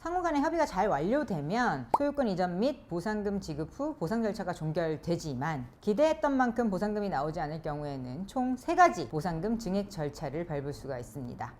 상호 간의 협의가 잘 완료되면 소유권 이전 및 보상금 지급 후 보상 절차가 종결되지만 기대했던 만큼 보상금이 나오지 않을 경우에는 총 3가지 보상금 증액 절차를 밟을 수가 있습니다.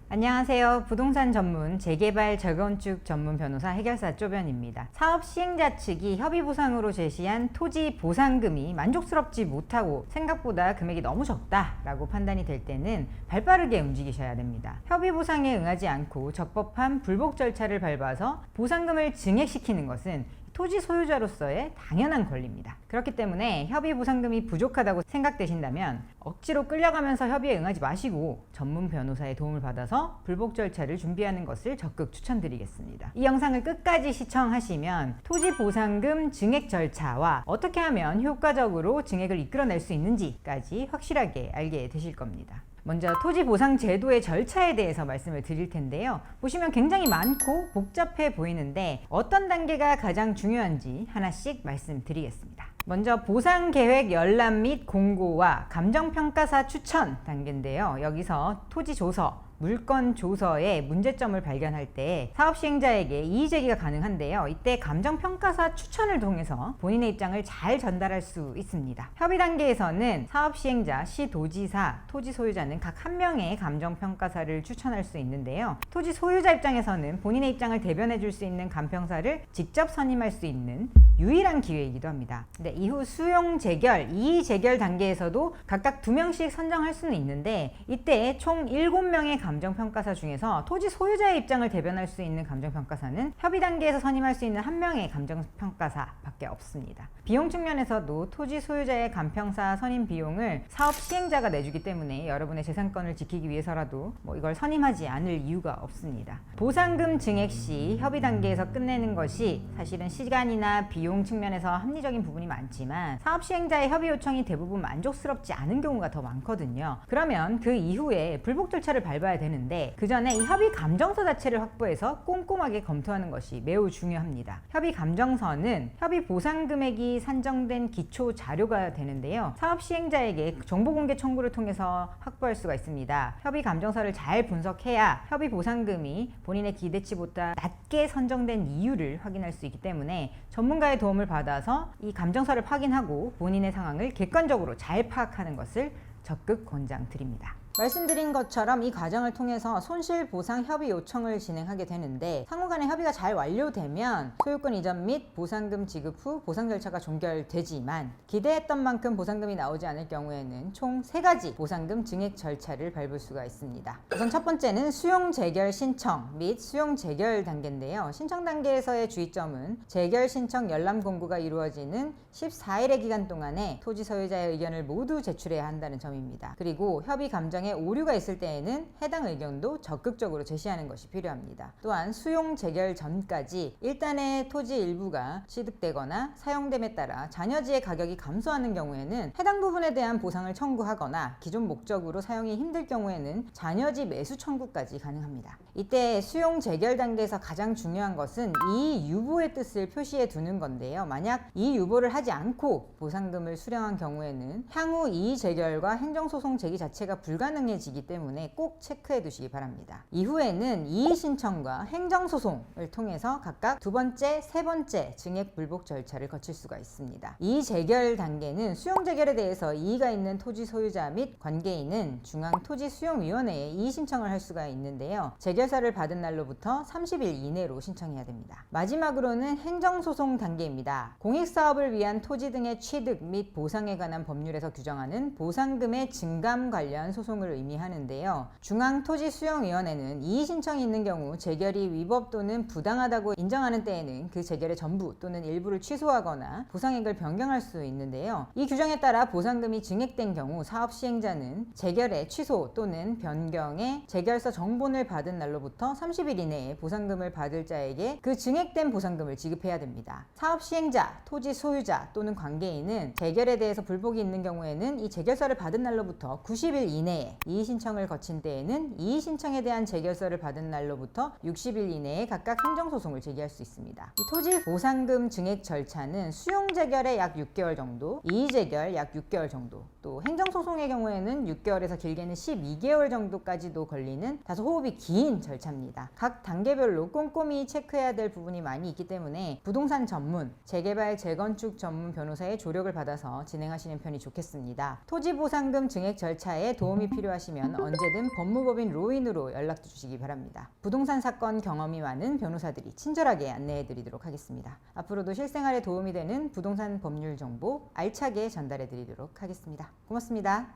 안녕하세요. 부동산 전문 재개발 재건축 전문 변호사 해결사 쪼변입니다. 사업 시행자 측이 협의 보상으로 제시한 토지 보상금이 만족스럽지 못하고 생각보다 금액이 너무 적다라고 판단이 될 때는 발빠르게 움직이셔야 됩니다. 협의 보상에 응하지 않고 적법한 불복 절차를 밟아서 보상금을 증액시키는 것은 토지 소유자로서의 당연한 권리입니다. 그렇기 때문에 협의 보상금이 부족하다고 생각되신다면 억지로 끌려가면서 협의에 응하지 마시고 전문 변호사의 도움을 받아서 불복 절차를 준비하는 것을 적극 추천드리겠습니다. 이 영상을 끝까지 시청하시면 토지 보상금 증액 절차와 어떻게 하면 효과적으로 증액을 이끌어낼 수 있는지까지 확실하게 알게 되실 겁니다. 먼저 토지 보상 제도의 절차에 대해서 말씀을 드릴 텐데요. 보시면 굉장히 많고 복잡해 보이는데 어떤 단계가 가장 중요한지 하나씩 말씀드리겠습니다. 먼저 보상계획 열람 및 공고와 감정평가사 추천 단계인데요. 여기서 토지 조서, 물건 조서의 문제점을 발견할 때 사업 시행자에게 이의 제기가 가능한데요. 이때 감정평가사 추천을 통해서 본인의 입장을 잘 전달할 수 있습니다. 협의 단계에서는 사업 시행자, 시도지사, 토지 소유자는 각 한 명의 감정평가사를 추천할 수 있는데요. 토지 소유자 입장에서는 본인의 입장을 대변해 줄 수 있는 감평사를 직접 선임할 수 있는 유일한 기회이기도 합니다. 근데 이후 수용 재결, 이의 재결 단계에서도 각각 2명씩 선정할 수는 있는데 이때 총 7명의 감정평가사 중에서 토지 소유자의 입장을 대변할 수 있는 감정평가사는 협의 단계에서 선임할 수 있는 1명의 감정평가사밖에 없습니다. 비용 측면에서도 토지 소유자의 감평사 선임 비용을 사업 시행자가 내주기 때문에 여러분의 재산권을 지키기 위해서라도 이걸 선임하지 않을 이유가 없습니다. 보상금 증액 시 협의 단계에서 끝내는 것이 사실은 시간이나 비용 측면에서 합리적인 부분이 많지만 사업 시행자의 협의 요청이 대부분 만족스럽지 않은 경우가 더 많거든요. 그러면 그 이후에 불복 절차를 밟아야 되는데 그 전에 이 협의 감정서 자체를 확보해서 꼼꼼하게 검토하는 것이 매우 중요합니다. 협의 감정서는 협의 보상 금액이 산정된 기초 자료가 되는데요. 사업 시행자에게 정보 공개 청구를 통해서 확보할 수가 있습니다. 협의 감정서를 잘 분석해야 협의 보상금이 본인의 기대치보다 낮게 선정된 이유를 확인할 수 있기 때문에 전문가의 도움을 받아서 이 감정서를 확인하고 본인의 상황을 객관적으로 잘 파악하는 것을 적극 권장드립니다. 말씀드린 것처럼 이 과정을 통해서 손실보상 협의 요청을 진행하게 되는데 상호 간의 협의가 잘 완료되면 소유권 이전 및 보상금 지급 후 보상 절차가 종결되지만 기대했던 만큼 보상금이 나오지 않을 경우에는 총 3가지 보상금 증액 절차를 밟을 수가 있습니다. 우선 첫 번째는 수용 재결 신청 및 수용 재결 단계인데요. 신청 단계에서의 주의점은 재결 신청 열람 공고가 이루어지는 14일의 기간 동안에 토지 소유자의 의견을 모두 제출해야 한다는 점입니다. 그리고 협의 감정에 오류가 있을 때에는 해당 의견도 적극적으로 제시하는 것이 필요합니다. 또한 수용 재결 전까지 일단의 토지 일부가 취득되거나 사용됨에 따라 잔여지의 가격이 감소하는 경우에는 해당 부분에 대한 보상을 청구하거나 기존 목적으로 사용이 힘들 경우에는 잔여지 매수 청구까지 가능합니다. 이때 수용 재결 단계에서 가장 중요한 것은 이의 유보의 뜻을 표시해 두는 건데요. 만약 이의 유보를 하지 않고 보상금을 수령한 경우에는 향후 이의 재결과 행정소송 제기 자체가 불가능해지기 때문에 꼭 체크해 두시기 바랍니다. 이후에는 이의 신청과 행정소송을 통해서 각각 2번째, 3번째 증액 불복 절차를 거칠 수가 있습니다. 이의 재결 단계는 수용 재결에 대해서 이의가 있는 토지 소유자 및 관계인은 중앙토지수용위원회에 이의 신청을 할 수가 있는데요. 재결서를 받은 날로부터 30일 이내로 신청해야 됩니다. 마지막으로는 행정소송 단계입니다. 공익사업을 위한 토지 등의 취득 및 보상에 관한 법률에서 규정하는 보상금의 증감 관련 소송을 의미하는데요. 중앙토지수용위원회는 이의 신청이 있는 경우 재결이 위법 또는 부당하다고 인정하는 때에는 그 재결의 전부 또는 일부를 취소하거나 보상액을 변경할 수 있는데요. 이 규정에 따라 보상금이 증액된 경우 사업 시행자는 재결의 취소 또는 변경의 재결서 정본을 받은 날로부터 30일 이내에 보상금을 받을 자에게 그 증액된 보상금을 지급해야 됩니다. 사업 시행자, 토지 소유자 또는 관계인은 재결에 대해서 불복이 있는 경우에는 이 재결서를 받은 날로부터 90일 이내에 이의 신청을 거친 때에는 이의 신청에 대한 재결서를 받은 날로부터 60일 이내에 각각 행정소송을 제기할 수 있습니다. 이 토지 보상금 증액 절차는 수용 재결에 약 6개월 정도, 이의 재결 약 6개월 정도, 또 또 행정소송의 경우에는 6개월에서 길게는 12개월 정도까지도 걸리는 다소 호흡이 긴 절차입니다. 각 단계별로 꼼꼼히 체크해야 될 부분이 많이 있기 때문에 부동산 전문, 재개발, 재건축 전문 변호사의 조력을 받아서 진행하시는 편이 좋겠습니다. 토지보상금 증액 절차에 도움이 필요하시면 언제든 법무법인 로인으로 연락 주시기 바랍니다. 부동산 사건 경험이 많은 변호사들이 친절하게 안내해 드리도록 하겠습니다. 앞으로도 실생활에 도움이 되는 부동산 법률 정보 알차게 전달해 드리도록 하겠습니다. 고맙습니다.